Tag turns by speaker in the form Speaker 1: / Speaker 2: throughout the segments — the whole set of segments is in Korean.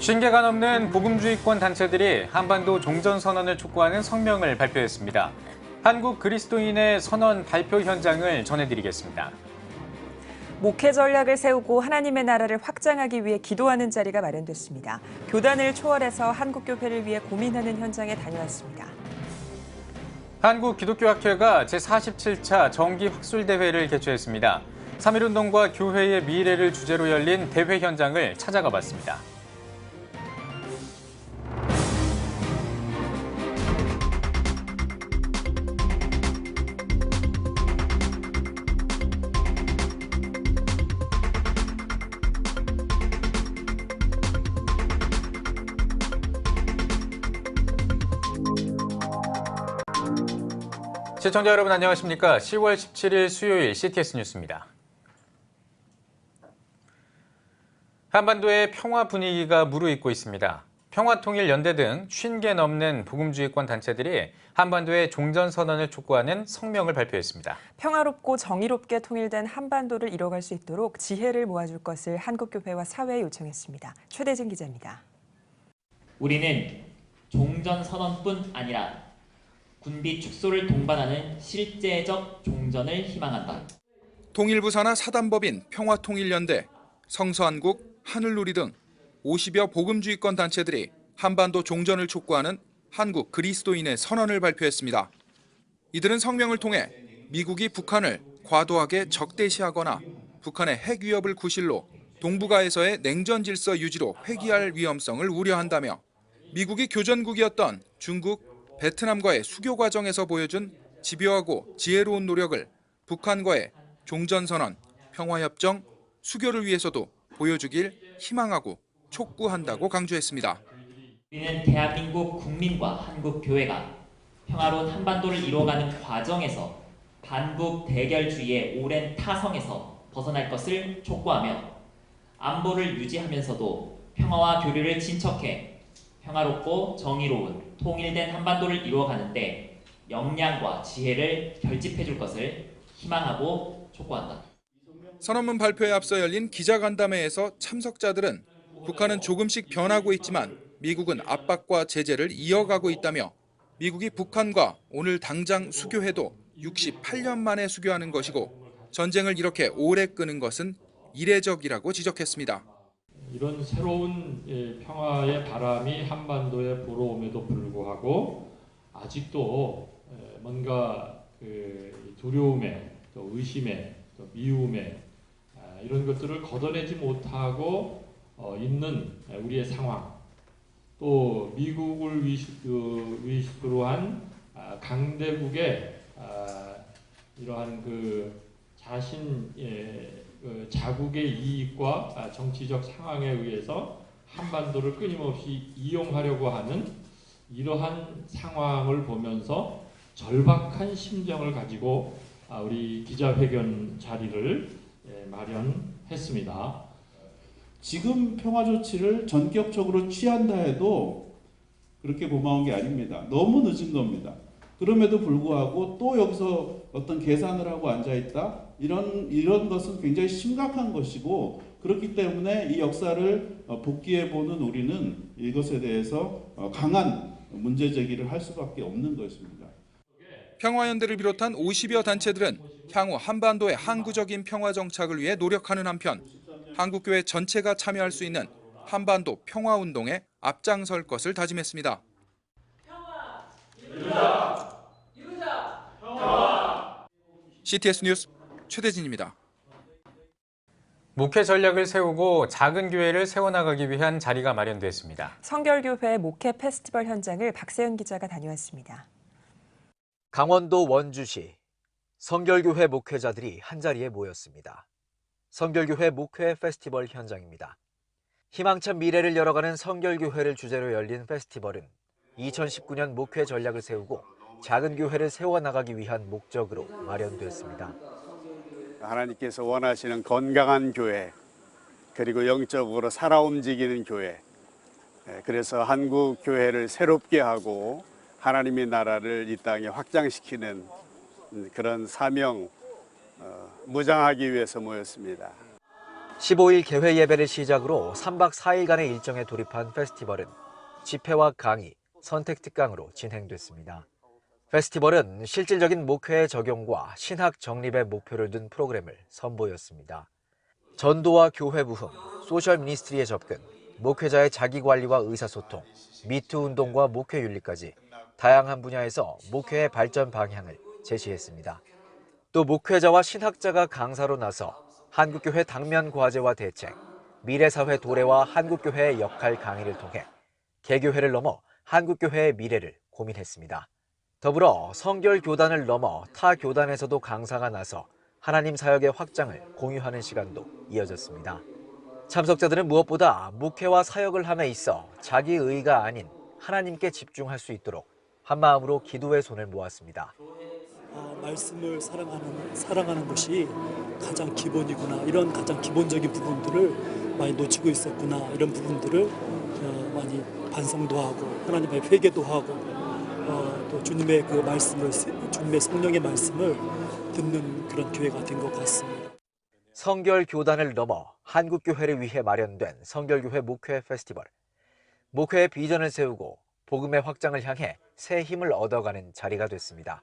Speaker 1: 50개가 넘는 복음주의권 단체들이 한반도 종전선언을 촉구하는 성명을 발표했습니다. 한국 그리스도인의 선언 발표 현장을 전해드리겠습니다.
Speaker 2: 목회 전략을 세우고 하나님의 나라를 확장하기 위해 기도하는 자리가 마련됐습니다. 교단을 초월해서 한국교회를 위해 고민하는 현장에 다녀왔습니다.
Speaker 1: 한국기독교학회가 제47차 정기학술대회를 개최했습니다. 3.1운동과 교회의 미래를 주제로 열린 대회 현장을 찾아가 봤습니다. 시청자 여러분 안녕하십니까? 10월 17일 수요일 CTS 뉴스입니다. 한반도의 평화 분위기가 무르익고 있습니다. 평화통일연대 등 50개 넘는 복음주의권 단체들이 한반도의 종전선언을 촉구하는 성명을 발표했습니다.
Speaker 2: 평화롭고 정의롭게 통일된 한반도를 이뤄갈 수 있도록 지혜를 모아줄 것을 한국교회와 사회에 요청했습니다. 최대진 기자입니다.
Speaker 3: 우리는 종전선언뿐 아니라 군비 축소를 동반하는 실제적 종전을 희망한다.
Speaker 4: 통일부 산하 사단법인 평화통일연대, 성서한국, 하늘누리 등 50여 복음주의권 단체들이 한반도 종전을 촉구하는 한국 그리스도인의 선언을 발표했습니다. 이들은 성명을 통해 미국이 북한을 과도하게 적대시하거나 북한의 핵 위협을 구실로 동북아에서의 냉전 질서 유지로 회귀할 위험성을 우려한다며 미국이 교전국이었던 중국, 베트남과의 수교 과정에서 보여준 집요하고 지혜로운 노력을 북한과의 종전선언, 평화협정, 수교를 위해서도 보여주길 희망하고 촉구한다고 강조했습니다.
Speaker 3: 우리는 대한민국 국민과 한국 교회가 평화로운 한반도를 이루어가는 과정에서 반북 대결주의의 오랜 타성에서 벗어날 것을 촉구하며 안보를 유지하면서도 평화와 교류를 진척해 평화롭고 정의로운 통일된 한반도를 이루어가는데 역량과 지혜를 결집해줄 것을 희망하고 촉구한다.
Speaker 4: 선언문 발표에 앞서 열린 기자간담회에서 참석자들은 북한은 조금씩 변하고 있지만 미국은 압박과 제재를 이어가고 있다며 미국이 북한과 오늘 당장 수교해도 68년 만에 수교하는 것이고 전쟁을 이렇게 오래 끄는 것은 이례적이라고 지적했습니다.
Speaker 5: 이런 새로운 평화의 바람이 한반도에 불어옴에도 불구하고 아직도 뭔가 두려움에 또 의심에 또 미움에 이런 것들을 걷어내지 못하고 있는 우리의 상황, 또 미국을 위주로 한 강대국의 이러한 자신의 자국의 이익과 정치적 상황에 의해서 한반도를 끊임없이 이용하려고 하는 이러한 상황을 보면서 절박한 심정을 가지고 우리 기자회견 자리를 마련했습니다.
Speaker 6: 지금 평화 조치를 전격적으로 취한다 해도 그렇게 고마운 게 아닙니다. 너무 늦은 겁니다. 그럼에도 불구하고 또 여기서 어떤 계산을 하고 앉아있다? 이런 것은 굉장히 심각한 것이고 그렇기 때문에 이 역사를 복기해보는 우리는 이것에 대해서 강한 문제 제기를 할 수밖에 없는 것입니다.
Speaker 4: 평화연대를 비롯한 50여 단체들은 향후 한반도의 항구적인 평화 정착을 위해 노력하는 한편 한국교회 전체가 참여할 수 있는 한반도 평화운동에 앞장설 것을 다짐했습니다. 평화! 이루자! 평화! CTS 뉴스 최대진입니다.
Speaker 1: 목회 전략을 세우고 작은 교회를 세워나가기 위한 자리가 마련됐습니다.
Speaker 2: 성결교회 목회 페스티벌 현장을 박세현 기자가 다녀왔습니다.
Speaker 7: 강원도 원주시 성결교회 목회자들이 한자리에 모였습니다. 성결교회 목회 페스티벌 현장입니다. 희망찬 미래를 열어가는 성결교회를 주제로 열린 페스티벌은 2019년 목회 전략을 세우고 작은 교회를 세워나가기 위한 목적으로 마련됐습니다.
Speaker 8: 하나님께서 원하시는 건강한 교회, 그리고 영적으로 살아 움직이는 교회, 그래서 한국 교회를 새롭게 하고 하나님의 나라를 이 땅에 확장시키는 그런 사명 무장하기 위해서 모였습니다.
Speaker 7: 15일 개회 예배를 시작으로 3박 4일간의 일정에 돌입한 페스티벌은 집회와 강의, 선택 특강으로 진행됐습니다. 페스티벌은 실질적인 목회 적용과 신학 정립의 목표를 둔 프로그램을 선보였습니다. 전도와 교회 부흥, 소셜 미니스트리의 접근, 목회자의 자기관리와 의사소통, 미투 운동과 목회 윤리까지 다양한 분야에서 목회의 발전 방향을 제시했습니다. 또 목회자와 신학자가 강사로 나서 한국교회 당면 과제와 대책, 미래사회 도래와 한국교회의 역할 강의를 통해 개교회를 넘어 한국교회의 미래를 고민했습니다. 더불어 성결교단을 넘어 타 교단에서도 강사가 나서 하나님 사역의 확장을 공유하는 시간도 이어졌습니다. 참석자들은 무엇보다 목회와 사역을 함에 있어 자기 의가 아닌 하나님께 집중할 수 있도록 한마음으로 기도의 손을 모았습니다.
Speaker 9: 말씀을 사랑하는 것이 가장 기본이구나. 이런 가장 기본적인 부분들을 많이 놓치고 있었구나. 이런 부분들을 많이 반성도 하고 하나님의 회개도 하고 또 주님의 그 말씀을 주님의 성령의 말씀을 듣는 그런 교회가 된 것 같습니다.
Speaker 7: 성결교단을 넘어 한국교회를 위해 마련된 성결교회 목회 페스티벌. 목회의 비전을 세우고 복음의 확장을 향해 새 힘을 얻어가는 자리가 됐습니다.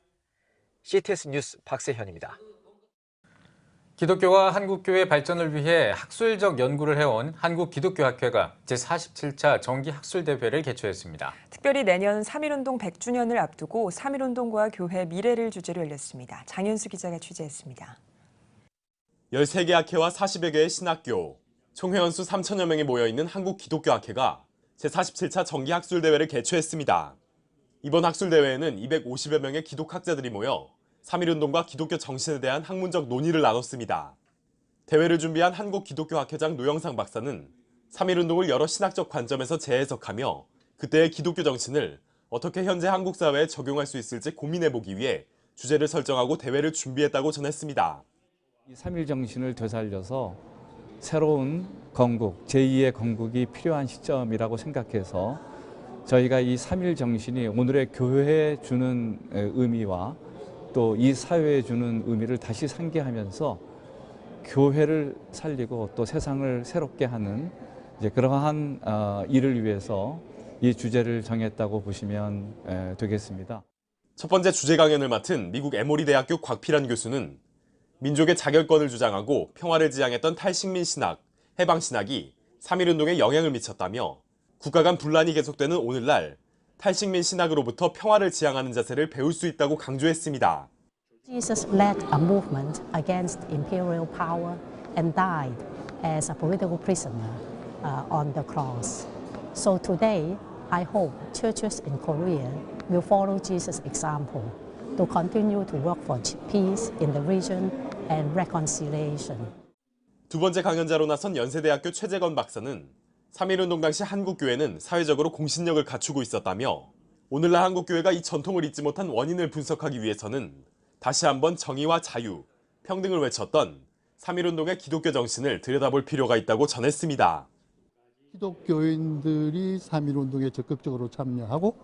Speaker 7: CTS 뉴스 박세현입니다.
Speaker 1: 기독교와 한국교회 발전을 위해 학술적 연구를 해온 한국기독교학회가 제47차 정기학술대회를 개최했습니다.
Speaker 2: 특별히 내년 3.1운동 100주년을 앞두고 3.1운동과 교회 미래를 주제로 열렸습니다. 장현수 기자가 취재했습니다.
Speaker 10: 13개 학회와 40여 개의 신학교, 총 회원수 3천여 명이 모여있는 한국기독교학회가 제47차 정기학술대회를 개최했습니다. 이번 학술대회에는 250여 명의 기독학자들이 모여 3.1운동과 기독교 정신에 대한 학문적 논의를 나눴습니다. 대회를 준비한 한국기독교학회장 노영상 박사는 3.1운동을 여러 신학적 관점에서 재해석하며 그때의 기독교 정신을 어떻게 현재 한국 사회에 적용할 수 있을지 고민해보기 위해 주제를 설정하고 대회를 준비했다고 전했습니다.
Speaker 11: 이 3.1 정신을 되살려서 새로운 건국, 제2의 건국이 필요한 시점이라고 생각해서 저희가 이 3.1 정신이 오늘의 교회에 주는 의미와 또 이 사회에 주는 의미를 다시 상기하면서 교회를 살리고 또 세상을 새롭게 하는 그러한 일을 위해서 이 주제를 정했다고 보시면 되겠습니다.
Speaker 10: 첫 번째 주제 강연을 맡은 미국 에모리 대학교 곽필환 교수는 민족의 자결권을 주장하고 평화를 지향했던 탈식민 신학, 해방 신학이 3.1운동에 영향을 미쳤다며 국가 간 분란이 계속되는 오늘날 탈식민 신학으로부터 평화를 지향하는 자세를 배울 수 있다고 강조했습니다.
Speaker 12: Jesus led a movement against imperial power and died as a political prisoner on the cross. So today, I hope churches in Korea will follow Jesus' example to continue to work for peace in the region and reconciliation.
Speaker 10: 두 번째 강연자로 나선 연세대학교 최재건 박사는 3.1운동 당시 한국교회는 사회적으로 공신력을 갖추고 있었다며 오늘날 한국교회가 이 전통을 잊지 못한 원인을 분석하기 위해서는 다시 한번 정의와 자유, 평등을 외쳤던 3.1운동의 기독교 정신을 들여다볼 필요가 있다고 전했습니다.
Speaker 13: 기독교인들이 3.1운동에 적극적으로 참여하고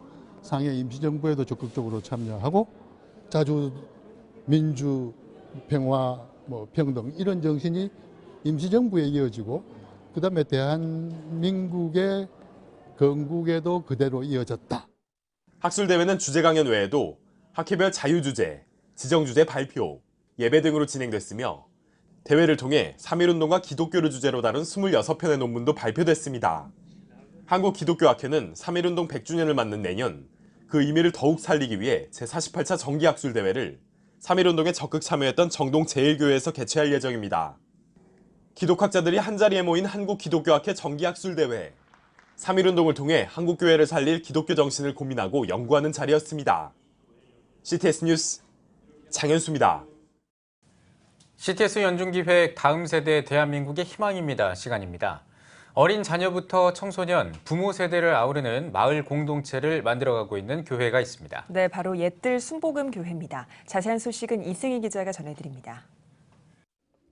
Speaker 13: 상해 임시정부에도 적극적으로 참여하고 자주 민주, 평화, 평등 이런 정신이 임시정부에 이어지고 그다음에 대한민국의 건국에도 그대로 이어졌다.
Speaker 10: 학술대회는 주제 강연 외에도 학회별 자유주제, 지정주제 발표, 예배 등으로 진행됐으며 대회를 통해 3.1운동과 기독교를 주제로 다룬 26편의 논문도 발표됐습니다. 한국기독교학회는 3.1운동 100주년을 맞는 내년 그 의미를 더욱 살리기 위해 제48차 정기학술대회를 3.1운동에 적극 참여했던 정동 제1교회에서 개최할 예정입니다. 기독학자들이 한자리에 모인 한국기독교학회 정기학술대회. 3.1운동을 통해 한국교회를 살릴 기독교 정신을 고민하고 연구하는 자리였습니다. CTS 뉴스 장현수입니다.
Speaker 1: CTS 연중기획 다음 세대 대한민국의 희망입니다. 시간입니다. 어린 자녀부터 청소년, 부모 세대를 아우르는 마을 공동체를 만들어가고 있는 교회가 있습니다.
Speaker 2: 네, 바로 옛들 순복음 교회입니다. 자세한 소식은 이승희 기자가 전해드립니다.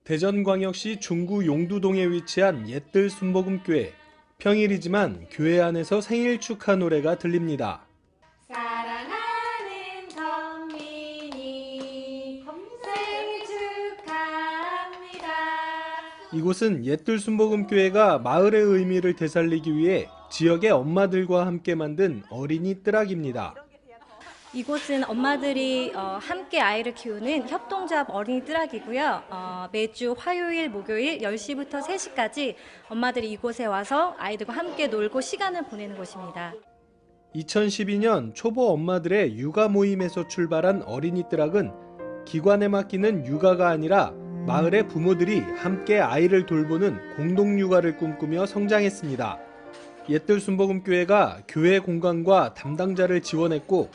Speaker 14: 대전광역시 중구 용두동에 위치한 옛들 순복음교회. 평일이지만 교회 안에서 생일 축하 노래가 들립니다.
Speaker 15: 사랑하는 건민이 생일 축하합니다.
Speaker 14: 이곳은 옛들 순복음교회가 마을의 의미를 되살리기 위해 지역의 엄마들과 함께 만든 어린이 뜰학입니다.
Speaker 15: 이곳은 엄마들이 함께 아이를 키우는 협동조합 어린이 뜰학이고요. 매주 화요일, 목요일 10시부터 3시까지 엄마들이 이곳에 와서 아이들과 함께 놀고 시간을 보내는 곳입니다.
Speaker 14: 2012년 초보 엄마들의 육아 모임에서 출발한 어린이 뜰학은 기관에 맡기는 육아가 아니라 마을의 부모들이 함께 아이를 돌보는 공동 육아를 꿈꾸며 성장했습니다. 옛들 순복음교회가 교회 공간과 담당자를 지원했고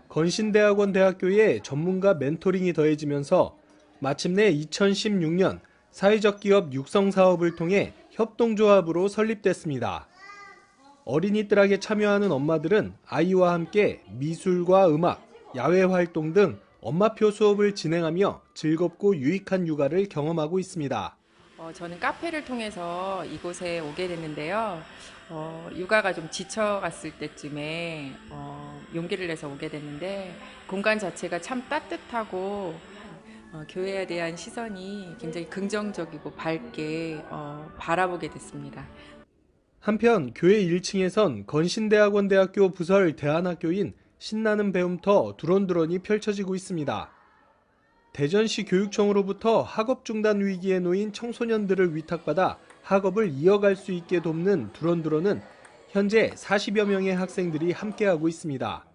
Speaker 14: 건신대학원 대학교의 전문가 멘토링이 더해지면서 마침내 2016년 사회적 기업 육성 사업을 통해 협동조합으로 설립됐습니다. 어린이 뜰학에 참여하는 엄마들은 아이와 함께 미술과 음악, 야외 활동 등 엄마표 수업을 진행하며 즐겁고 유익한 육아를 경험하고 있습니다.
Speaker 16: 저는 카페를 통해서 이곳에 오게 됐는데요. 육아가 좀 지쳐갔을 때쯤에 용기를 내서 오게 됐는데 공간 자체가 참 따뜻하고 교회에 대한 시선이 굉장히 긍정적이고 밝게 바라보게 됐습니다.
Speaker 14: 한편 교회 1층에선 건신대학원 대학교 부설 대안학교인 신나는 배움터 두런두런이 펼쳐지고 있습니다. 대전시 교육청으로부터 학업 중단 위기에 놓인 청소년들을 위탁받아 학업을 이어갈 수 있게 돕는 두런두런은 현재 40여 명의 학생들이 함께하고 있습니다.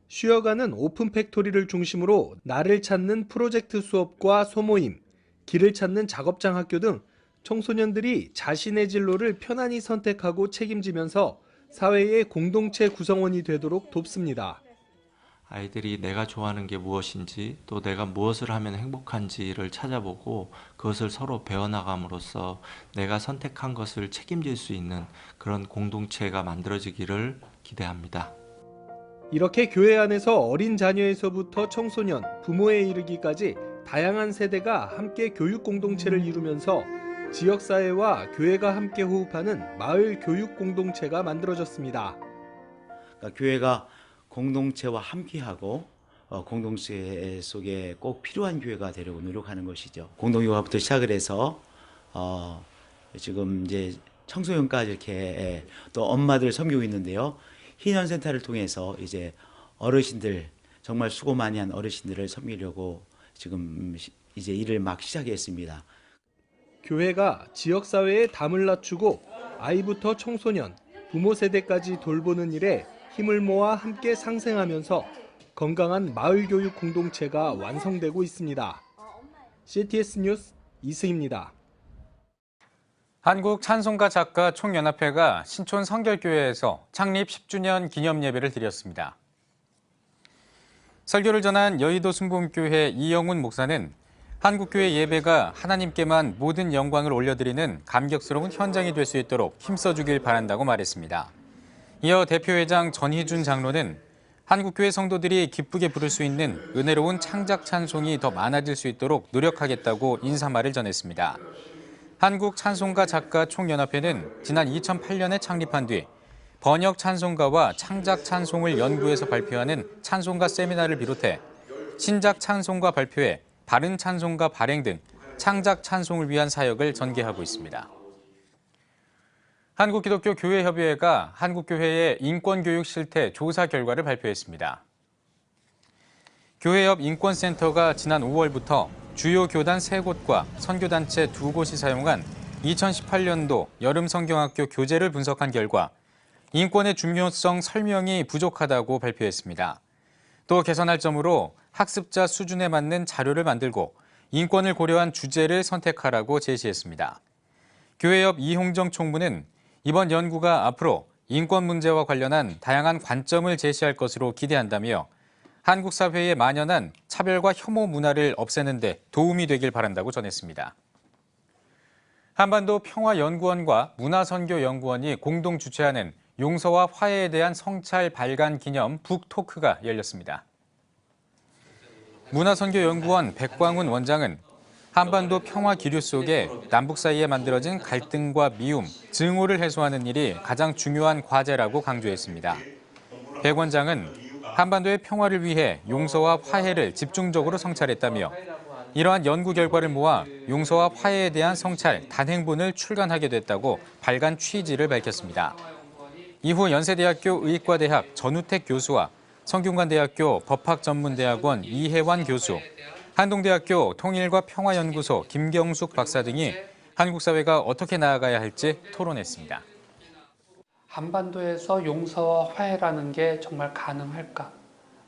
Speaker 14: 쉬어가는 오픈 팩토리를 중심으로 나를 찾는 프로젝트 수업과 소모임, 길을 찾는 작업장 학교 등 청소년들이 자신의 진로를 편안히 선택하고 책임지면서 사회의 공동체 구성원이 되도록 돕습니다.
Speaker 17: 아이들이 내가 좋아하는 게 무엇인지 또 내가 무엇을 하면 행복한지를 찾아보고 그것을 서로 배워나감으로써 내가 선택한 것을 책임질 수 있는 그런 공동체가 만들어지기를 기대합니다.
Speaker 14: 이렇게 교회 안에서 어린 자녀에서부터 청소년, 부모에 이르기까지 다양한 세대가 함께 교육 공동체를 이루면서 지역사회와 교회가 함께 호흡하는 마을 교육 공동체가 만들어졌습니다.
Speaker 18: 그러니까 교회가 공동체와 함께하고 공동체 속에 꼭 필요한 교회가 되려고 노력하는 것이죠. 공동육아부터 시작을 해서 지금 이제 청소년까지 이렇게 또 엄마들 섬기고 있는데요. 희년센터를 통해서 이제 어르신들 정말 수고 많이 한 어르신들을 섬기려고 지금 이제 일을 막 시작했습니다.
Speaker 14: 교회가 지역사회의 담을 낮추고 아이부터 청소년, 부모 세대까지 돌보는 일에 힘을 모아 함께 상생하면서 건강한 마을교육 공동체가 완성되고 있습니다. CTS 뉴스 이승입니다.
Speaker 1: 한국 찬송가 작가 총연합회가 신촌 성결교회에서 창립 10주년 기념 예배를 드렸습니다. 설교를 전한 여의도 순복음교회 이영훈 목사는 한국교회 예배가 하나님께만 모든 영광을 올려드리는 감격스러운 현장이 될 수 있도록 힘써주길 바란다고 말했습니다. 이어 대표회장 전희준 장로는 한국교회 성도들이 기쁘게 부를 수 있는 은혜로운 창작 찬송이 더 많아질 수 있도록 노력하겠다고 인사말을 전했습니다. 한국 찬송가 작가 총연합회는 지난 2008년에 창립한 뒤 번역 찬송가와 창작 찬송을 연구해서 발표하는 찬송가 세미나를 비롯해 신작 찬송가 발표회, 바른 찬송가 발행 등 창작 찬송을 위한 사역을 전개하고 있습니다. 한국기독교교회협의회가 한국교회의 인권교육 실태 조사 결과를 발표했습니다. 교회협 인권센터가 지난 5월부터 주요 교단 3곳과 선교단체 2곳이 사용한 2018년도 여름성경학교 교재를 분석한 결과 인권의 중요성 설명이 부족하다고 발표했습니다. 또 개선할 점으로 학습자 수준에 맞는 자료를 만들고 인권을 고려한 주제를 선택하라고 제시했습니다. 교회협 이홍정 총무는 이번 연구가 앞으로 인권 문제와 관련한 다양한 관점을 제시할 것으로 기대한다며 한국 사회에 만연한 차별과 혐오 문화를 없애는 데 도움이 되길 바란다고 전했습니다. 한반도 평화연구원과 문화선교연구원이 공동 주최하는 용서와 화해에 대한 성찰 발간 기념 북토크가 열렸습니다. 문화선교연구원 백광훈 원장은 한반도 평화 기류 속에 남북 사이에 만들어진 갈등과 미움, 증오를 해소하는 일이 가장 중요한 과제라고 강조했습니다. 백 원장은 한반도의 평화를 위해 용서와 화해를 집중적으로 성찰했다며 이러한 연구 결과를 모아 용서와 화해에 대한 성찰, 단행본을 출간하게 됐다고 발간 취지를 밝혔습니다. 이후 연세대학교 의과대학 전우택 교수와 성균관대학교 법학전문대학원 이혜환 교수, 한동대학교 통일과 평화연구소 김경숙 박사 등이 한국 사회가 어떻게 나아가야 할지 토론했습니다.
Speaker 19: 한반도에서 용서와 화해라는 게 정말 가능할까?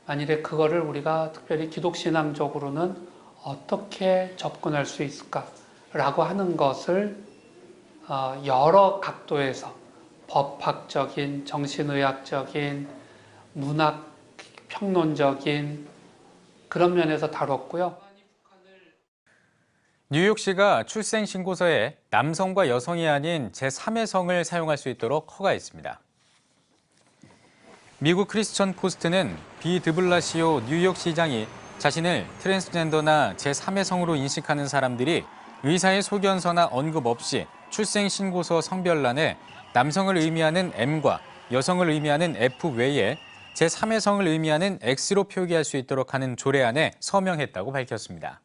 Speaker 19: 만일에 그거를 우리가 특별히 기독신앙적으로는 어떻게 접근할 수 있을까라고 하는 것을 여러 각도에서 법학적인, 정신의학적인, 문학 평론적인 그런 면에서 다뤘고요.
Speaker 1: 뉴욕시가 출생신고서에 남성과 여성이 아닌 제3의 성을 사용할 수 있도록 허가했습니다. 미국 크리스천 포스트는 비 드블라시오 뉴욕시장이 자신을 트랜스젠더나 제3의 성으로 인식하는 사람들이 의사의 소견서나 언급 없이 출생신고서 성별란에 남성을 의미하는 M과 여성을 의미하는 F 외에 제3의 성을 의미하는 X로 표기할 수 있도록 하는 조례안에 서명했다고 밝혔습니다.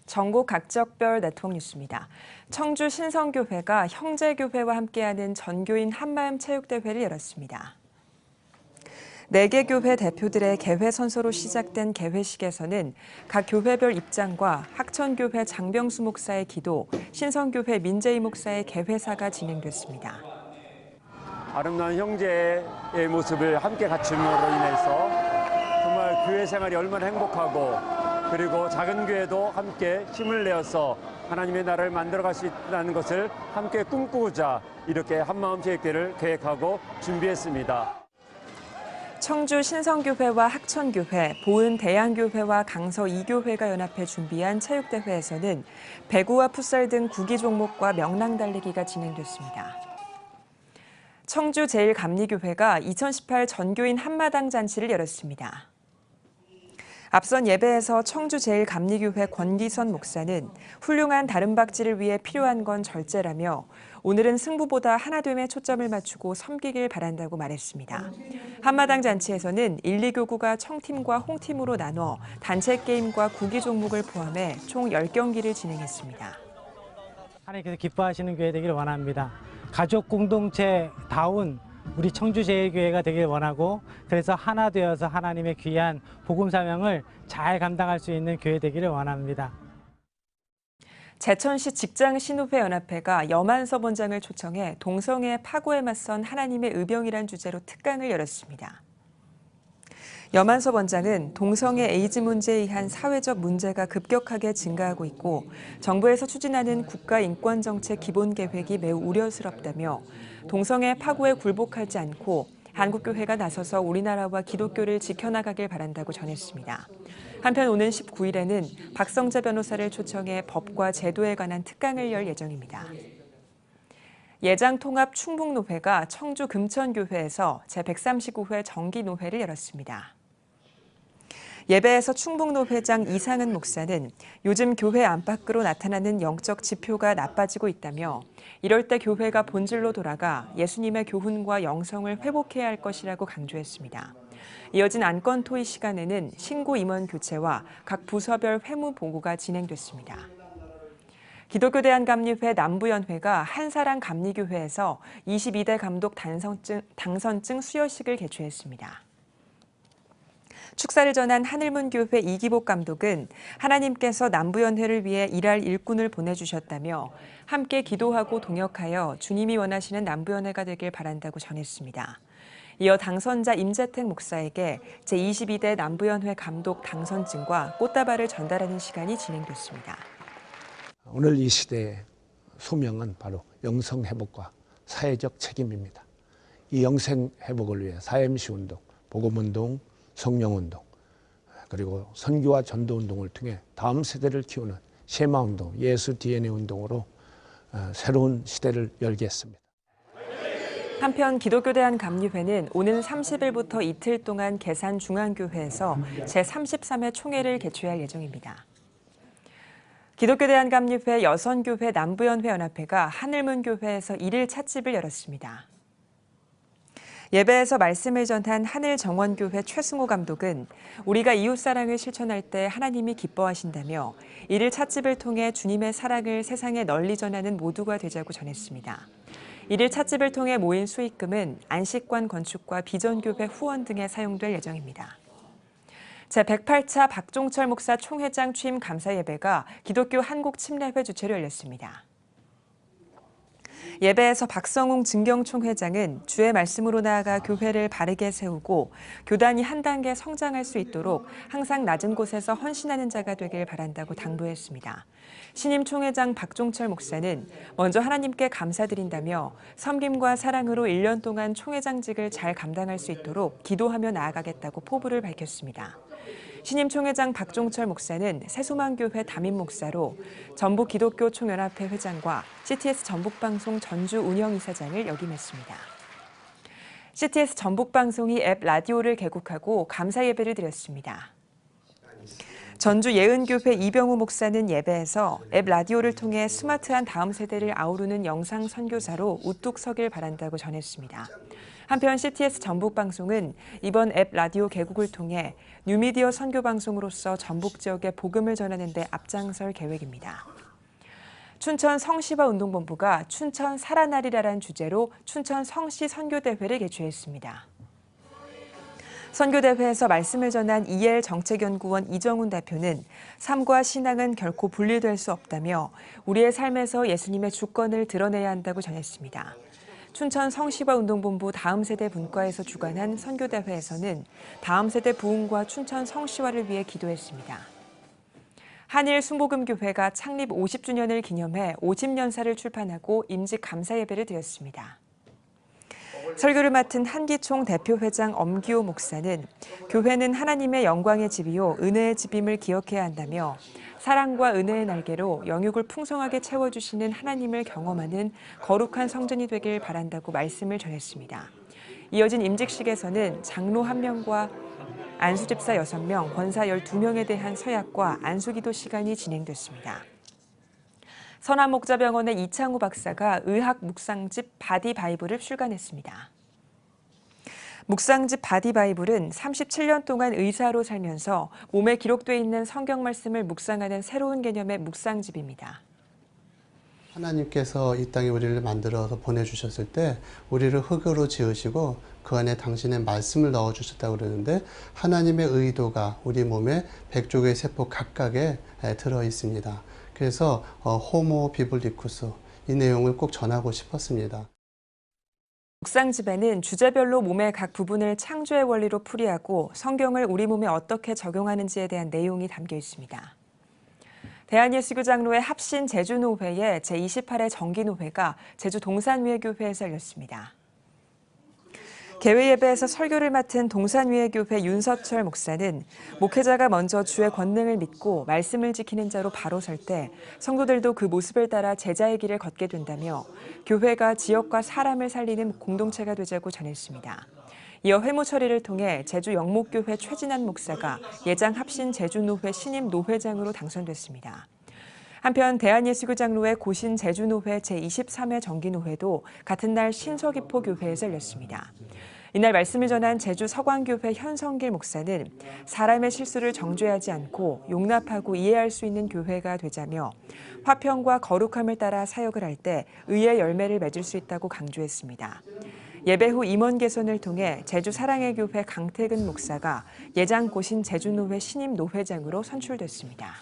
Speaker 2: 전국 각적별 네트워크 뉴스입니다. 청주 신성교회가 형제교회와 함께하는 전교인 한마음 체육대회를 열었습니다. 4개 교회 대표들의 개회 선서로 시작된 개회식에서는 각 교회별 입장과 학천교회 장병수 목사의 기도, 신성교회 민재희 목사의 개회사가 진행됐습니다.
Speaker 20: 아름다운 형제의 모습을 함께 갖춤으로 인해서 정말 교회 생활이 얼마나 행복하고 그리고 작은 교회도 함께 힘을 내어서 하나님의 나라를 만들어갈 수 있다는 것을 함께 꿈꾸고자 이렇게 한마음 체육대회를 계획하고 준비했습니다.
Speaker 2: 청주 신성교회와 학천교회, 보은 대양교회와 강서 2교회가 연합해 준비한 체육대회에서는 배구와 풋살 등 구기 종목과 명랑 달리기가 진행됐습니다. 청주 제1감리교회가 2018 전교인 한마당 잔치를 열었습니다. 앞선 예배에서 청주 제1감리교회 권기선 목사는 훌륭한 다름박질을 위해 필요한 건 절제라며 오늘은 승부보다 하나됨에 초점을 맞추고 섬기길 바란다고 말했습니다. 한마당 잔치에서는 1, 2교구가 청팀과 홍팀으로 나눠 단체 게임과 구기 종목을 포함해 총 10경기를 진행했습니다.
Speaker 21: 하나님께서 기뻐하시는 교회 되기를 원합니다. 가족 공동체다운 우리 청주제일교회가 되길 원하고 그래서 하나 되어서 하나님의 귀한 복음 사명을 잘 감당할 수 있는 교회 되기를 원합니다.
Speaker 2: 제천시 직장신우회연합회가 여만섭 원장을 초청해 동성애 파고에 맞선 하나님의 의병이란 주제로 특강을 열었습니다. 여만섭 원장은 동성애 에이즈 문제에 의한 사회적 문제가 급격하게 증가하고 있고 정부에서 추진하는 국가인권정책 기본계획이 매우 우려스럽다며 동성애 파고에 굴복하지 않고 한국교회가 나서서 우리나라와 기독교를 지켜나가길 바란다고 전했습니다. 한편 오는 19일에는 박성재 변호사를 초청해 법과 제도에 관한 특강을 열 예정입니다. 예장통합 충북노회가 청주 금천교회에서 제139회 정기노회를 열었습니다. 예배에서 충북노회장 이상은 목사는 요즘 교회 안팎으로 나타나는 영적 지표가 나빠지고 있다며 이럴 때 교회가 본질로 돌아가 예수님의 교훈과 영성을 회복해야 할 것이라고 강조했습니다. 이어진 안건 토의 시간에는 신고 임원 교체와 각 부서별 회무 보고가 진행됐습니다. 기독교대한감리회 남부연회가 한사랑 감리교회에서 22대 감독 당선증 수여식을 개최했습니다. 축사를 전한 하늘문교회 이기복 감독은 하나님께서 남부연회를 위해 일할 일꾼을 보내주셨다며 함께 기도하고 동역하여 주님이 원하시는 남부연회가 되길 바란다고 전했습니다. 이어 당선자 임재택 목사에게 제22대 남부연회 감독 당선증과 꽃다발을 전달하는 시간이 진행됐습니다.
Speaker 22: 오늘 이 시대의 소명은 바로 영성회복과 사회적 책임입니다. 이 영성회복을 위해 사MC운동, 복음운동, 성령운동, 그리고 선교와 전도운동을 통해 다음 세대를 키우는 쉐마운동, 예수 DNA 운동으로 새로운 시대를 열겠습니다.
Speaker 2: 한편 기독교대한감리회는 오는 30일부터 이틀 동안 계산중앙교회에서 제33회 총회를 개최할 예정입니다. 기독교대한감리회 여선교회 남부연회연합회가 하늘문교회에서 1일 찻집을 열었습니다. 예배에서 말씀을 전한 하늘정원교회 최승호 감독은 우리가 이웃사랑을 실천할 때 하나님이 기뻐하신다며 1일 찻집을 통해 주님의 사랑을 세상에 널리 전하는 모두가 되자고 전했습니다. 1일 찻집을 통해 모인 수익금은 안식관 건축과 비전교회 후원 등에 사용될 예정입니다. 제108차 박종철 목사 총회장 취임 감사예배가 기독교 한국침례회 주최로 열렸습니다. 예배에서 박성웅 증경총회장은 주의 말씀으로 나아가 교회를 바르게 세우고 교단이 한 단계 성장할 수 있도록 항상 낮은 곳에서 헌신하는 자가 되길 바란다고 당부했습니다. 신임 총회장 박종철 목사는 먼저 하나님께 감사드린다며 섬김과 사랑으로 1년 동안 총회장직을 잘 감당할 수 있도록 기도하며 나아가겠다고 포부를 밝혔습니다. 신임 총회장 박종철 목사는 새소망교회 담임 목사로 전북기독교총연합회 회장과 CTS 전북방송 전주 운영이사장을 역임했습니다. CTS 전북방송이 앱 라디오를 개국하고 감사 예배를 드렸습니다. 전주 예은교회 이병우 목사는 예배에서 앱 라디오를 통해 스마트한 다음 세대를 아우르는 영상 선교사로 우뚝 서길 바란다고 전했습니다. 한편 CTS 전북방송은 이번 앱 라디오 개국을 통해 뉴미디어 선교방송으로서 전북 지역에 복음을 전하는 데 앞장설 계획입니다. 춘천 성시바 운동본부가 춘천 살아나리라란 주제로 춘천 성시 선교대회를 개최했습니다. 선교대회에서 말씀을 전한 EL 정책연구원 이정훈 대표는 삶과 신앙은 결코 분리될 수 없다며 우리의 삶에서 예수님의 주권을 드러내야 한다고 전했습니다. 춘천 성시바 운동본부 다음 세대 분과에서 주관한 선교대회에서는 다음 세대 부흥과 춘천 성시화를 위해 기도했습니다. 한일 순복음교회가 창립 50주년을 기념해 50년사를 출판하고 임직 감사 예배를 드렸습니다. 설교를 맡은 한기총 대표회장 엄기호 목사는 교회는 하나님의 영광의 집이요 은혜의 집임을 기억해야 한다며 사랑과 은혜의 날개로 영육을 풍성하게 채워주시는 하나님을 경험하는 거룩한 성전이 되길 바란다고 말씀을 전했습니다. 이어진 임직식에서는 장로 1명과 안수집사 6명, 권사 12명에 대한 서약과 안수기도 시간이 진행됐습니다. 선한목자병원의 이창우 박사가 의학 묵상집 바디 바이블을 출간했습니다. 묵상집 바디 바이블은 37년 동안 의사로 살면서 몸에 기록되어 있는 성경 말씀을 묵상하는 새로운 개념의 묵상집입니다.
Speaker 3: 하나님께서 이 땅에 우리를 만들어서 보내주셨을 때 우리를 흙으로 지으시고 그 안에 당신의 말씀을 넣어주셨다고 그러는데 하나님의 의도가 우리 몸에 100조개의 세포 각각에 들어 있습니다. 그래서 호모 비블리쿠스 이 내용을 꼭 전하고 싶었습니다.
Speaker 2: 묵상집에는 주제별로 몸의 각 부분을 창조의 원리로 풀이하고 성경을 우리 몸에 어떻게 적용하는지에 대한 내용이 담겨 있습니다. 대한예수교장로회 합신 제주노회의 제28회 정기노회가 제주 동산위에교회에서 열렸습니다. 개회 예배에서 설교를 맡은 동산위에교회 윤서철 목사는 목회자가 먼저 주의 권능을 믿고 말씀을 지키는 자로 바로 설 때 성도들도 그 모습을 따라 제자의 길을 걷게 된다며 교회가 지역과 사람을 살리는 공동체가 되자고 전했습니다. 이어 회무 처리를 통해 제주 영목교회 최진한 목사가 예장 합신 제주노회 신임 노회장으로 당선됐습니다. 한편 대한예수교장로회 고신 제주노회 제23회 정기노회도 같은 날 신서기포교회에서 열렸습니다. 이날 말씀을 전한 제주 서광교회 현성길 목사는 사람의 실수를 정죄하지 않고 용납하고 이해할 수 있는 교회가 되자며 화평과 거룩함을 따라 사역을 할 때 의의 열매를 맺을 수 있다고 강조했습니다. 예배 후 임원 개선을 통해 제주 사랑의 교회 강태근 목사가 예장 고신 제주노회 신임 노회장으로 선출됐습니다.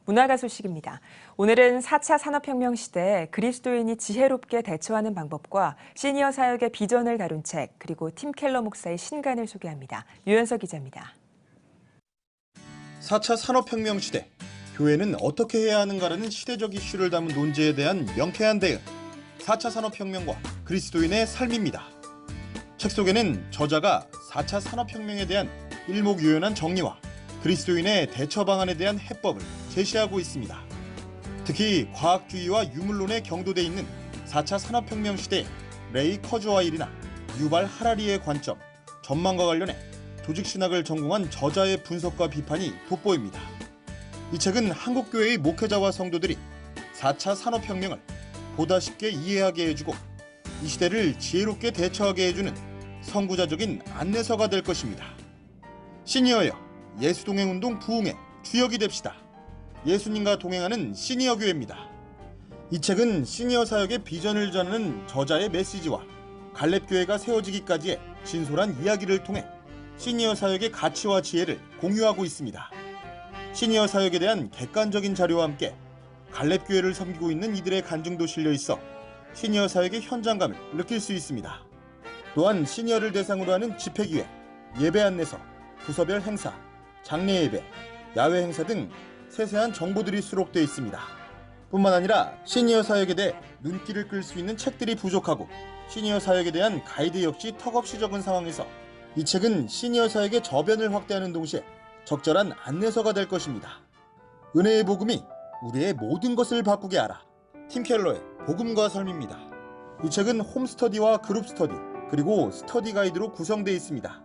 Speaker 2: 문화가 소식입니다. 오늘은 4차 산업혁명 시대에 그리스도인이 지혜롭게 대처하는 방법과 시니어 사역의 비전을 다룬 책, 그리고 팀 켈러 목사의 신간을 소개합니다. 유현석 기자입니다.
Speaker 5: 4차 산업혁명 시대, 교회는 어떻게 해야 하는가라는 시대적 이슈를 담은 논제에 대한 명쾌한 대응, 4차 산업혁명과 그리스도인의 삶입니다. 책 속에는 저자가 4차 산업혁명에 대한 일목요연한 정리와 그리스도인의 대처 방안에 대한 해법을 제시하고 있습니다. 특히 과학주의와 유물론에 경도돼 있는 4차 산업혁명 시대에 레이 커즈와일이나 유발 하라리의 관점, 전망과 관련해 조직 신학을 전공한 저자의 분석과 비판이 돋보입니다. 이 책은 한국교회의 목회자와 성도들이 4차 산업혁명을 보다 쉽게 이해하게 해주고 이 시대를 지혜롭게 대처하게 해주는 선구자적인 안내서가 될 것입니다. 시니어여, 예수동행운동 부흥의 주역이 됩시다. 예수님과 동행하는 시니어 교회입니다. 이 책은 시니어 사역의 비전을 전하는 저자의 메시지와 갈렙교회가 세워지기까지의 진솔한 이야기를 통해 시니어 사역의 가치와 지혜를 공유하고 있습니다. 시니어 사역에 대한 객관적인 자료와 함께 갈렙교회를 섬기고 있는 이들의 간증도 실려 있어 시니어 사역의 현장감을 느낄 수 있습니다. 또한 시니어를 대상으로 하는 집회기획, 예배 안내서, 부서별 행사, 장례 예배, 야외 행사 등 세세한 정보들이 수록되어 있습니다. 뿐만 아니라 시니어 사역에 대해 눈길을 끌 수 있는 책들이 부족하고 시니어 사역에 대한 가이드 역시 턱없이 적은 상황에서 이 책은 시니어 사역의 저변을 확대하는 동시에 적절한 안내서가 될 것입니다. 은혜의 복음이 우리의 모든 것을 바꾸게 하라. 팀 켈러의 복음과 삶입니다. 이 책은 홈스터디와 그룹 스터디, 그리고 스터디 가이드로 구성되어 있습니다.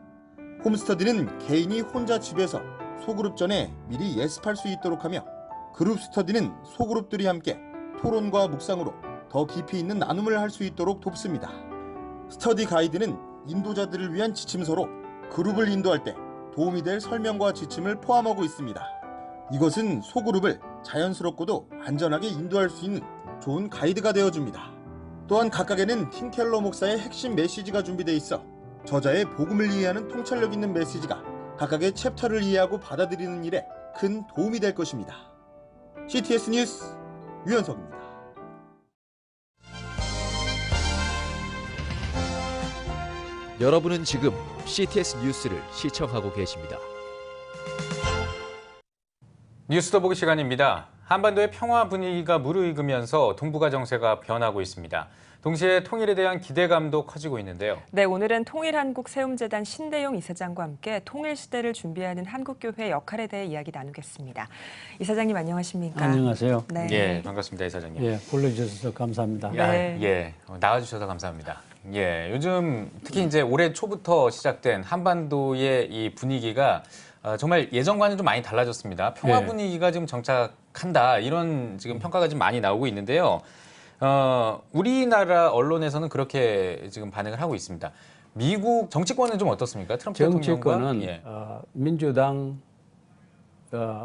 Speaker 5: 홈스터디는 개인이 혼자 집에서 소그룹 전에 미리 예습할 수 있도록 하며 그룹 스터디는 소그룹들이 함께 토론과 묵상으로 더 깊이 있는 나눔을 할 수 있도록 돕습니다. 스터디 가이드는 인도자들을 위한 지침서로 그룹을 인도할 때 도움이 될 설명과 지침을 포함하고 있습니다. 이것은 소그룹을 자연스럽고도 안전하게 인도할 수 있는 좋은 가이드가 되어줍니다. 또한 각각에는 팀 켈러 목사의 핵심 메시지가 준비되어 있어 저자의 복음을 이해하는 통찰력 있는 메시지가 각각의 챕터를 이해하고 받아들이는 일에 큰 도움이 될 것입니다. CTS 뉴스 유현석입니다.
Speaker 4: 여러분은 지금 CTS 뉴스를 시청하고 계십니다.
Speaker 1: 뉴스 더 보기 시간입니다. 한반도의 평화 분위기가 무르익으면서 동북아 정세가 변하고 있습니다. 동시에 통일에 대한 기대감도 커지고 있는데요.
Speaker 2: 네, 오늘은 통일한국 세움재단 신대용 이사장과 함께 통일 시대를 준비하는 한국교회 역할에 대해 이야기 나누겠습니다. 이사장님 안녕하십니까?
Speaker 6: 안녕하세요.
Speaker 1: 네. 예, 반갑습니다, 이사장님.
Speaker 6: 예, 불러주셔서 감사합니다.
Speaker 1: 네. 예, 나와주셔서 감사합니다. 예, 요즘 특히 이제 올해 초부터 시작된 한반도의 이 분위기가 정말 예전과는 좀 많이 달라졌습니다. 평화
Speaker 6: 예.
Speaker 1: 분위기가 지금 정착한다 이런 지금 평가가 좀 많이 나오고 있는데요. 우리나라 언론에서는 그렇게 지금 반응을 하고 있습니다. 미국 정치권은 좀 어떻습니까? 트럼프
Speaker 6: 정치권은
Speaker 1: 대통령과
Speaker 6: 민주당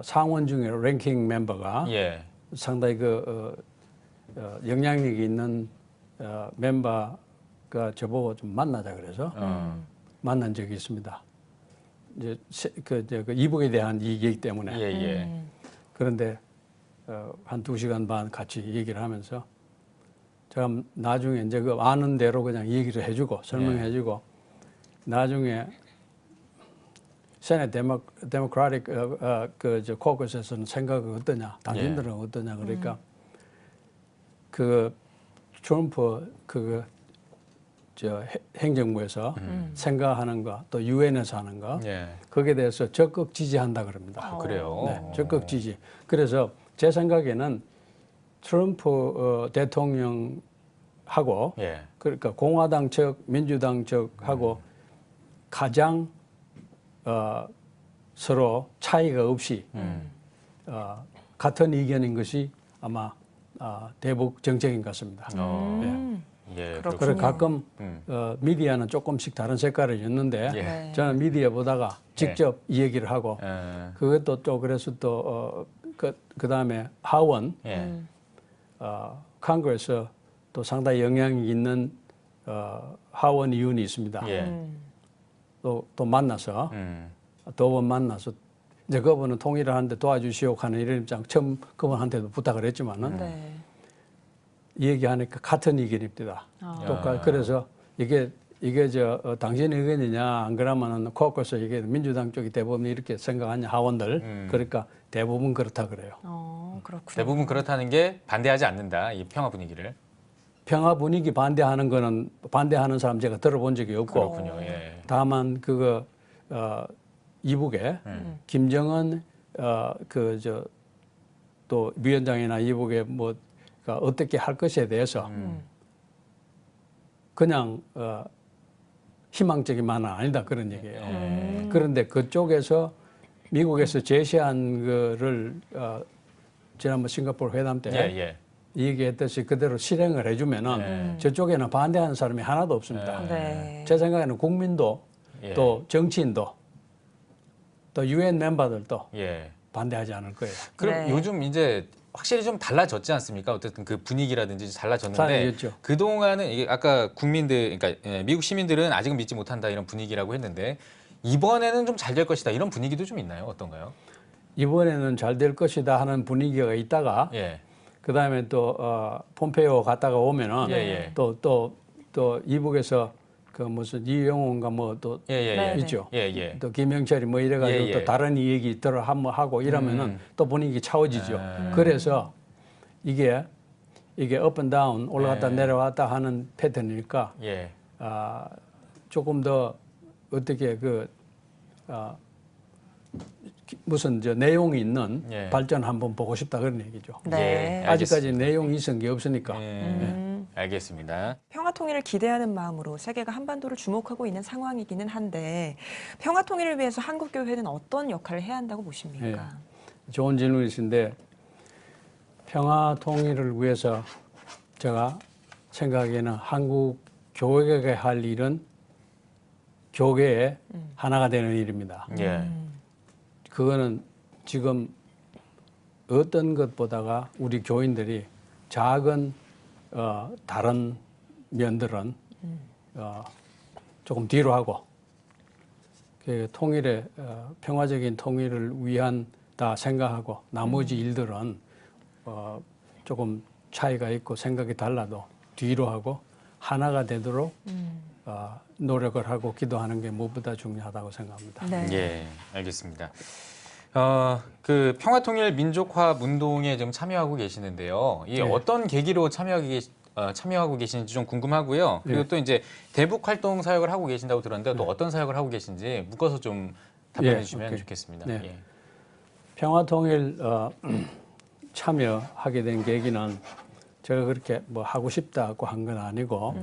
Speaker 6: 상원 중에 랭킹 멤버가 상당히 영향력이 있는 멤버가 저보고 좀 만나자 그래서 만난 적이 있습니다. 이제 그 이북에 대한 얘기 때문에 그런데 한 2시간 반 같이 얘기를 하면서 제가 나중에 이제 그 아는 대로 그냥 얘기를 해주고 설명해주고 나중에 세네 데모크라틱 저 코커스에서는 생각은 어떠냐, 당신들은 어떠냐 그러니까 그 트럼프 저 행정부에서 생각하는 거 또 유엔에서 하는 거 거기에 대해서 적극 지지한다 그럽니다.
Speaker 1: 그래요?
Speaker 6: 네, 적극 지지. 그래서 제 생각에는 트럼프 대통령하고 그러니까 공화당 측, 민주당 측하고 가장 서로 차이가 없이 같은 의견인 것이 아마 대북 정책인 것 같습니다. 그래서 가끔 미디어는 조금씩 다른 색깔을 였는데 저는 미디어 보다가 직접 이 얘기를 하고 그것도 또 그래서 또 그 다음에 하원 컨그레스 또 상당히 영향이 있는 하원 의원이 있습니다. 또 만나서 두 번 만나서 이제 그분은 통일을 하는데 도와주시오 하는 이런 입장 처음 그분한테도 부탁을 했지만은 얘기하니까 같은 의견입니다. 그래서 이게 당신 의견이냐 안 그러면은 코커스 이게 민주당 쪽이 대부분 이렇게 생각하냐 하원들 그러니까 대부분 그렇다 그래요.
Speaker 2: 그렇군요.
Speaker 1: 대부분 그렇다는 게 반대하지 않는다 이 평화 분위기를.
Speaker 6: 평화 분위기 반대하는 거는 반대하는 사람 제가 들어본 적이 없고 다만 그거 이북에 김정은 또 위원장이나 이북에 뭐 어떻게 할 것에 대해서 그냥 희망적인만은 아니다 그런 얘기예요. 그런데 그쪽에서 미국에서 제시한 거를 지난번 싱가포르 회담 때 얘기했듯이 그대로 실행을 해주면은 저쪽에는 반대하는 사람이 하나도 없습니다. 제 생각에는 국민도 또 정치인도 또 UN 멤버들도 반대하지 않을 거예요.
Speaker 1: 그럼 요즘 이제 확실히 좀 달라졌지 않습니까? 어쨌든 그 분위기라든지 달라졌는데 그 동안은 이게 아까 국민들, 그러니까 미국 시민들은 아직은 믿지 못한다 이런 분위기라고 했는데 이번에는 좀 잘 될 것이다 이런 분위기도 좀 있나요? 어떤가요?
Speaker 6: 이번에는 잘 될 것이다 하는 분위기가 있다가 그 다음에 또 폼페이오 갔다가 오면은 또 이북에서 그 무슨 이영호인가 뭐 또 있죠. 또 김영철이 뭐 이래가지고 또 다른 얘기 들어 한번 하고 이러면은 또 분위기 차워지죠. 그래서 이게 up and down 올라갔다 내려왔다 하는 패턴이니까 조금 더 어떻게 무슨 내용이 있는 발전 한번 보고 싶다 그런 얘기죠. 아직까지 내용이 있은 게 없으니까.
Speaker 1: 알겠습니다.
Speaker 2: 평화 통일을 기대하는 마음으로 세계가 한반도를 주목하고 있는 상황이기는 한데 평화 통일을 위해서 한국 교회는 어떤 역할을 해야 한다고 보십니까?
Speaker 6: 좋은 질문이신데 평화 통일을 위해서 제가 생각에는 한국 교회가 할 일은 교계의 하나가 되는 일입니다. 그거는 지금 어떤 것보다가 우리 교인들이 작은 다른 면들은 조금 뒤로 하고 그 통일의 평화적인 통일을 위한다 생각하고 나머지 일들은 조금 차이가 있고 생각이 달라도 뒤로 하고 하나가 되도록 노력을 하고 기도하는 게 무엇보다 중요하다고 생각합니다.
Speaker 1: 알겠습니다. 그 평화통일 민족화 운동에 좀 참여하고 계시는데요. 이게 어떤 계기로 참여하고 계시는지 좀 궁금하고요. 그리고 또 이제 대북 활동 사역을 하고 계신다고 들었는데 또 어떤 사역을 하고 계신지 묶어서 좀 답변해 주시면 좋겠습니다.
Speaker 6: 평화통일 참여하게 된 계기는 제가 그렇게 뭐 하고 싶다고 한 건 아니고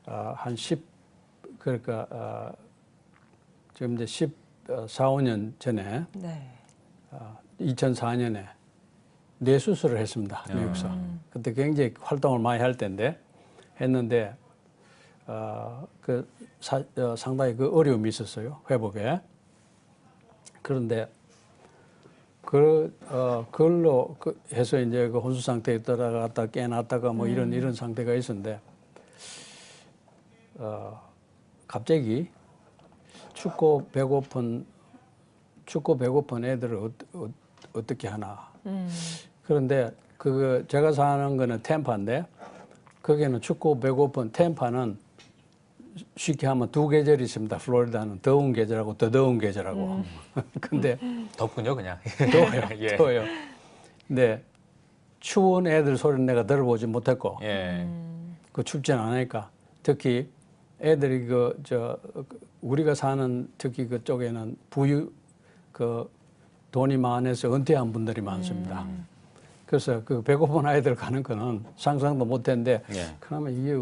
Speaker 6: 한 지금 이제 14, 15년 전에 2004년에 뇌수술을 했습니다. 미국에서. 그때 굉장히 활동을 많이 할 때인데 했는데 상당히 그 어려움이 있었어요. 회복에. 그런데 그걸로 해서 이제 그 혼수 상태에 들어갔다 깨났다가 뭐 이런 상태가 있었는데 갑자기 춥고 배고픈 애들을 어떻게 하나. 그런데 제가 사는 거는 템파인데 거기는 춥고 배고픈 템파는 쉽게 하면 두 계절이 있습니다. 플로리다는 더운 계절하고 더 더운 계절하고. 근데
Speaker 1: 덥군요, 그냥.
Speaker 6: 더워요. 근데 추운 애들 소리는 내가 들어보지 못했고 그 춥지는 않으니까 특히 애들이 우리가 사는 특히 그쪽에는 돈이 많아서 은퇴한 분들이 많습니다. 그래서 그 배고픈 아이들 가는 거는 상상도 못했는데 그러면 이게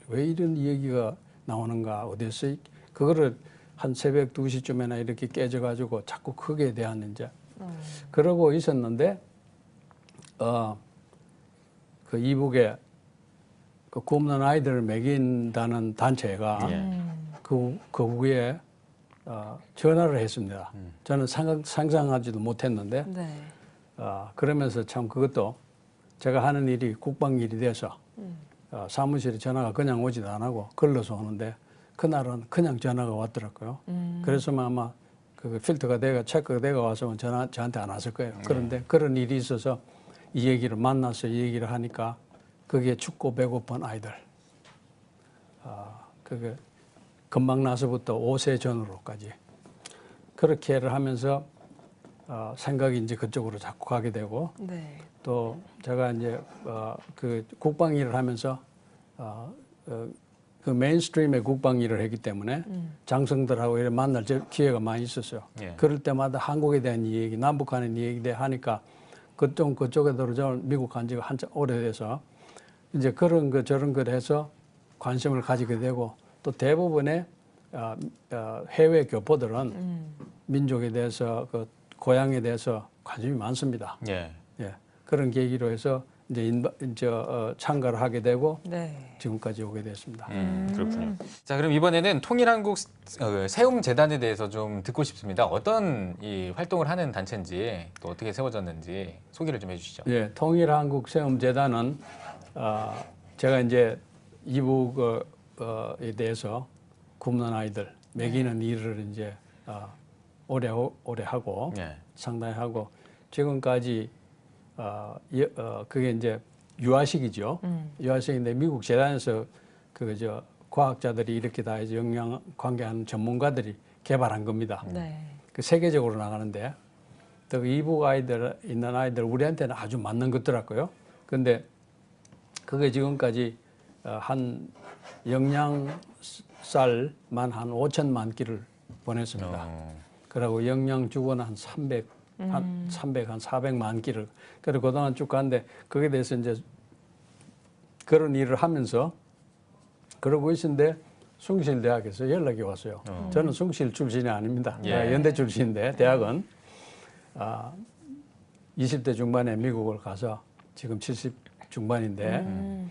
Speaker 6: 왜 이런 얘기가 나오는가 어디서 그거를 한 새벽 2시쯤에나 이렇게 깨져가지고 자꾸 거기에 대한 이제 그러고 있었는데 그 이북에 그 굶는 아이들을 먹인다는 단체가 그 위에 전화를 했습니다. 저는 상상하지도 못했는데 그러면서 참 그것도 제가 하는 일이 국방일이 돼서 사무실에 전화가 그냥 오지도 안 하고 걸러서 오는데 그날은 그냥 전화가 왔더라고요. 그래서 아마 그 필터가 체크가 돼가 와서 저한테 안 왔을 거예요. 그런데 그런 일이 있어서 이 얘기를 만나서 이 얘기를 하니까 그게 춥고 배고픈 아이들. 그게 금방 나서부터 5세 전후로까지 그렇게를 하면서 생각이 이제 그쪽으로 자꾸 가게 되고 또 제가 이제 그 국방 일을 하면서 그 메인스트림의 국방 일을 했기 때문에 장성들하고 이렇게 만날 기회가 많이 있었어요. 그럴 때마다 한국에 대한 얘기, 남북한에 대한 얘기 하니까 그쪽에 들어서 미국 간 지가 한참 오래돼서 이제 그런 거 저런 걸 해서 관심을 가지게 되고 또 대부분의 해외 교포들은 민족에 대해서 그 고향에 대해서 관심이 많습니다.
Speaker 1: 예.
Speaker 6: 예. 그런 계기로 해서 이제 참가를 하게 되고
Speaker 2: 네.
Speaker 6: 지금까지 오게 됐습니다.
Speaker 1: 그렇군요. 자, 그럼 이번에는 통일한국 세움재단에 대해서 좀 듣고 싶습니다. 어떤 이 활동을 하는 단체인지 또 어떻게 세워졌는지 소개를 좀 해주시죠.
Speaker 6: 예, 통일한국 세움재단은 제가 이제 이북에 대해서 굶는 아이들 먹이는 일을 이제 오래 하고 상당히 하고 지금까지 그게 이제 유아식이죠. 유아식인데 미국 재단에서 과학자들이 이렇게 다 이제 영양 관계하는 전문가들이 개발한 겁니다.
Speaker 2: 네.
Speaker 6: 그 세계적으로 나가는데 또 이북 아이들 있는 아이들 우리한테는 아주 맞는 것더라고요. 근데 그게 지금까지 한 영양쌀만 한 5천만 끼를 보냈습니다. 그리고 영양주고는 한 400만 끼를. 그리고 그동안 쭉 가는데 거기에 대해서 이제 그런 일을 하면서 그러고 있는데 숭실대학에서 연락이 왔어요. 저는 숭실 출신이 아닙니다.
Speaker 1: 예.
Speaker 6: 연대 출신인데 대학은 20대 중반에 미국을 가서 지금 70 중반인데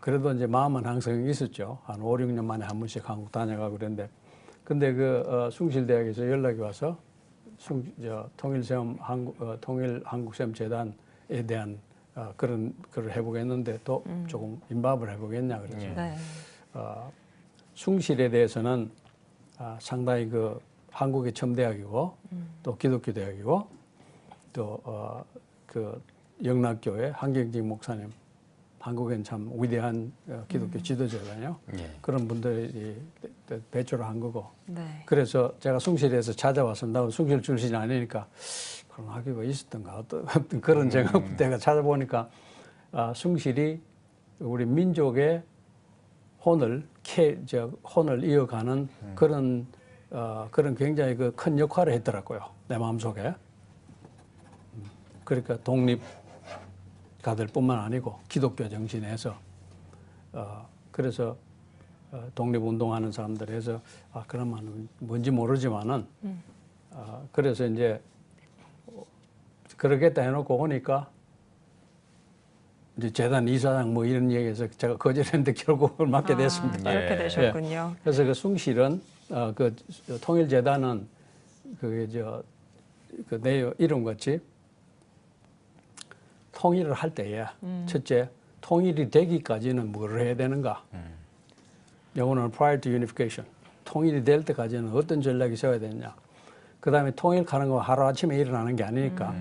Speaker 6: 그래도 이제 마음은 항상 있었죠. 한 5, 6년 만에 한 번씩 한국 다녀가고 그랬는데 근데 숭실대학에서 연락이 와서 통일세움 통일 한국세움재단에 대한 그런 걸 해보겠는데 또 조금 임박을 해보겠냐 그러죠.
Speaker 2: 네.
Speaker 6: 숭실에 대해서는 상당히 한국의 첨대학이고 또 기독교 대학이고 또 영락교회 한경직 목사님 한국엔 참 위대한 기독교 지도자잖아요. 그런 분들이 배출을 한 거고.
Speaker 2: 네.
Speaker 6: 그래서 제가 숭실에서 찾아왔습니다. 숭실 출신이 아니니까 그런 학교가 있었던가 어떤 그런 제가 내가 찾아보니까 숭실이 우리 민족의 혼을 이어가는 그런 굉장히 큰 역할을 했더라고요. 내 마음속에. 그러니까 독립가들뿐만 아니고 기독교 정신에서 그래서 독립운동하는 사람들에서 그러면 뭔지 모르지만은 그래서 이제 그러겠다 해놓고 오니까 이제 재단 이사장 뭐 이런 얘기해서 제가 거절했는데 결국을 맡게 됐습니다.
Speaker 2: 그렇게 되셨군요.
Speaker 6: 그래서 그 숭실은 통일재단은 내 이름같이 통일을 할 때에 첫째 통일이 되기까지는 뭘 해야 되는가? 영어로는 prior to unification. 통일이 될 때까지는 어떤 전략이 세워야 되느냐? 그 다음에 통일하는 건 하루아침에 일어나는 게 아니니까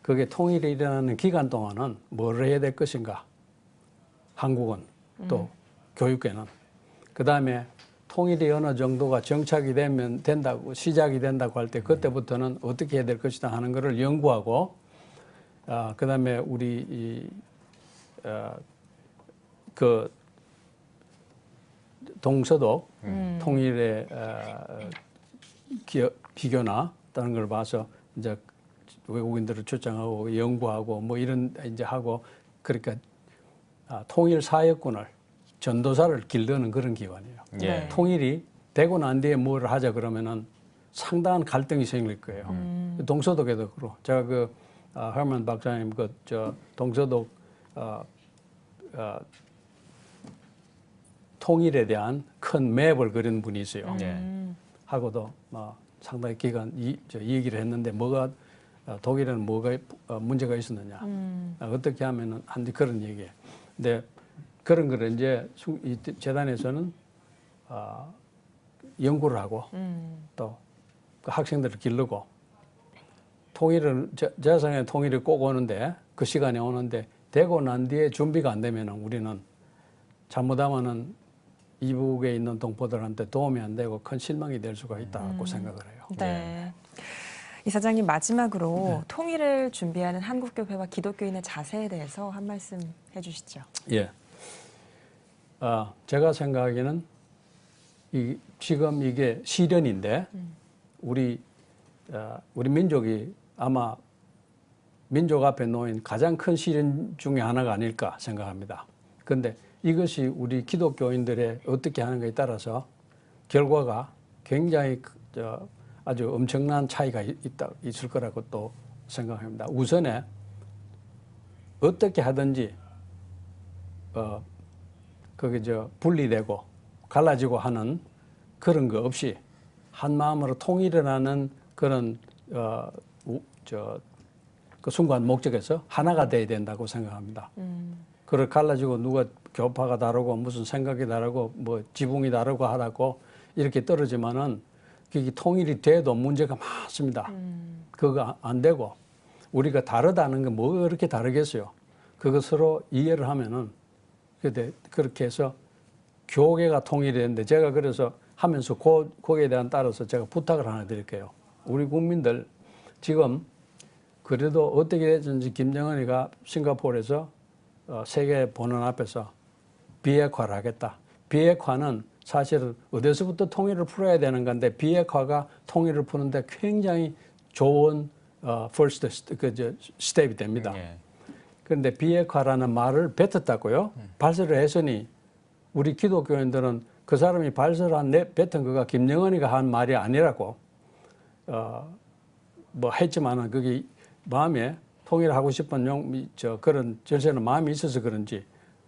Speaker 6: 그게 통일이 일어나는 기간 동안은 뭘 해야 될 것인가? 한국은 또 교육계는. 그 다음에 통일이 어느 정도가 정착이 시작이 된다고 할 때 그때부터는 어떻게 해야 될 것이다 하는 것을 연구하고 그 다음에 우리 동서독 통일의 비교나 다른 걸 봐서 이제 외국인들을 초청하고 연구하고 뭐 이런 이제 하고 그러니까 통일 사역군을 전도사를 길르는 그런 기관이에요.
Speaker 1: 예.
Speaker 6: 통일이 되고 난 뒤에 뭘 하자 그러면은 상당한 갈등이 생길 거예요. 동서독에도 그렇고 제가 허먼 박사님 동서독 통일에 대한 큰 맵을 그린 분이 있어요. 하고도 상당히 기간 이 얘기를 했는데 독일에는 뭐가 문제가 있었느냐, 어떻게 하면은 한디 그런 얘기예요. 근데 그런 거를 이제 이 재단에서는 연구를 하고 또 그 학생들을 기르고 통일을 재상의 통일이 꼭 오는데 그 시간에 오는데 되고 난 뒤에 준비가 안 되면은 우리는 잘못하면은 이북에 있는 동포들한테 도움이 안 되고 큰 실망이 될 수가 있다고 생각을 해요.
Speaker 2: 네. 이사장님 마지막으로 통일을 준비하는 한국교회와 기독교인의 자세에 대해서 한 말씀 해주시죠.
Speaker 6: 예. 제가 생각하기에는 지금 이게 시련인데 우리 민족이 아마 민족 앞에 놓인 가장 큰 시련 중에 하나가 아닐까 생각합니다. 그런데 이것이 우리 기독교인들의 어떻게 하는가에 따라서 결과가 굉장히 아주 엄청난 차이가 있을 거라고 또 생각합니다. 우선에 어떻게 하든지 그게 분리되고 갈라지고 하는 그런 거 없이 한 마음으로 통일을 하는 그런 그 순간 목적에서 하나가 돼야 된다고 생각합니다. 그걸 갈라지고 누가 교파가 다르고 무슨 생각이 다르고 뭐 지붕이 다르고 하라고 이렇게 떨어지면은 그게 통일이 돼도 문제가 많습니다. 그거 안 되고 우리가 다르다는 게 뭐가 그렇게 다르겠어요. 그거 서로 이해를 하면은 그렇게 해서 교계가 통일이 되는데 제가 그래서 하면서 거기에 대한 따라서 제가 부탁을 하나 드릴게요. 우리 국민들 지금 그래도 어떻게 됐든지 김정은이가 싱가포르에서 세계 보는 앞에서 비핵화를 하겠다. 비핵화는 사실은 어디서부터 통일을 풀어야 되는 건데 비핵화가 통일을 푸는데 굉장히 좋은 first 스텝이 됩니다. 그런데 비핵화라는 말을 뱉었다고요. 발설을 했으니 우리 기독교인들은 그 사람이 발설한 뱉은 거가 김정은이가 한 말이 아니라고 뭐 했지만은 그게 마음에 통일하고 싶은 그런 절세는 마음이 있어서 그런지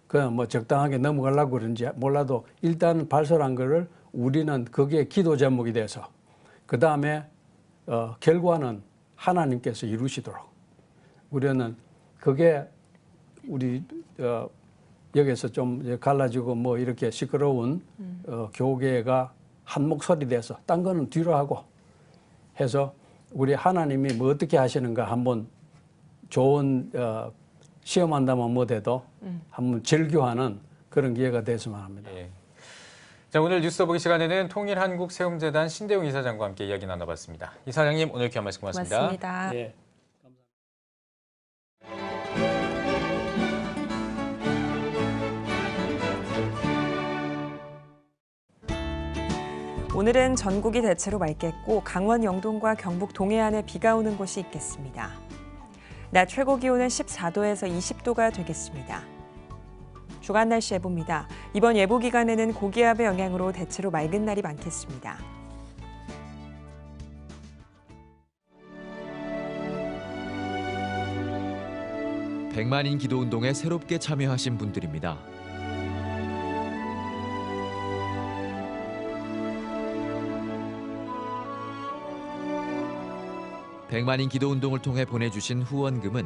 Speaker 6: 그냥 뭐 적당하게 넘어가려고 그런지 몰라도 일단 발설한 거를 우리는 거기에 기도 제목이 돼서 그 다음에 결과는 하나님께서 이루시도록 우리는 그게 우리 여기서 좀 갈라지고 뭐 이렇게 시끄러운 교계가 한 목소리 돼서 딴 거는 뒤로 하고 해서 우리 하나님이 뭐 어떻게 하시는가 한번 좋은 시험한다면 못해도 한번 즐겨하는 그런 기회가 됐으면 합니다.
Speaker 1: 예. 자, 오늘 뉴스 보기 시간에는 통일한국세움재단 신대용 이사장과 함께 이야기 나눠봤습니다. 이사장님 오늘 귀한 말씀 고맙습니다.
Speaker 2: 고맙습니다.
Speaker 6: 예.
Speaker 2: 오늘은 전국이 대체로 맑겠고 강원 영동과 경북 동해안에 비가 오는 곳이 있겠습니다. 낮 최고 기온은 14도에서 20도가 되겠습니다. 주간 날씨 예보입니다. 이번 예보 기간에는 고기압의 영향으로 대체로 맑은 날이 많겠습니다.
Speaker 4: 백만인 기도운동에 새롭게 참여하신 분들입니다. 백만인 기도운동을 통해 보내주신 후원금은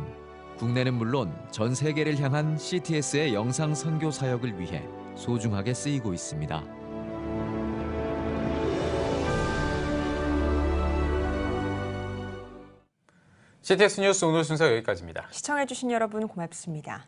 Speaker 4: 국내는 물론 전 세계를 향한 CTS의 영상 선교 사역을 위해 소중하게 쓰이고 있습니다.
Speaker 1: CTS 뉴스 오늘 순서 여기까지입니다.
Speaker 2: 시청해주신 여러분 고맙습니다.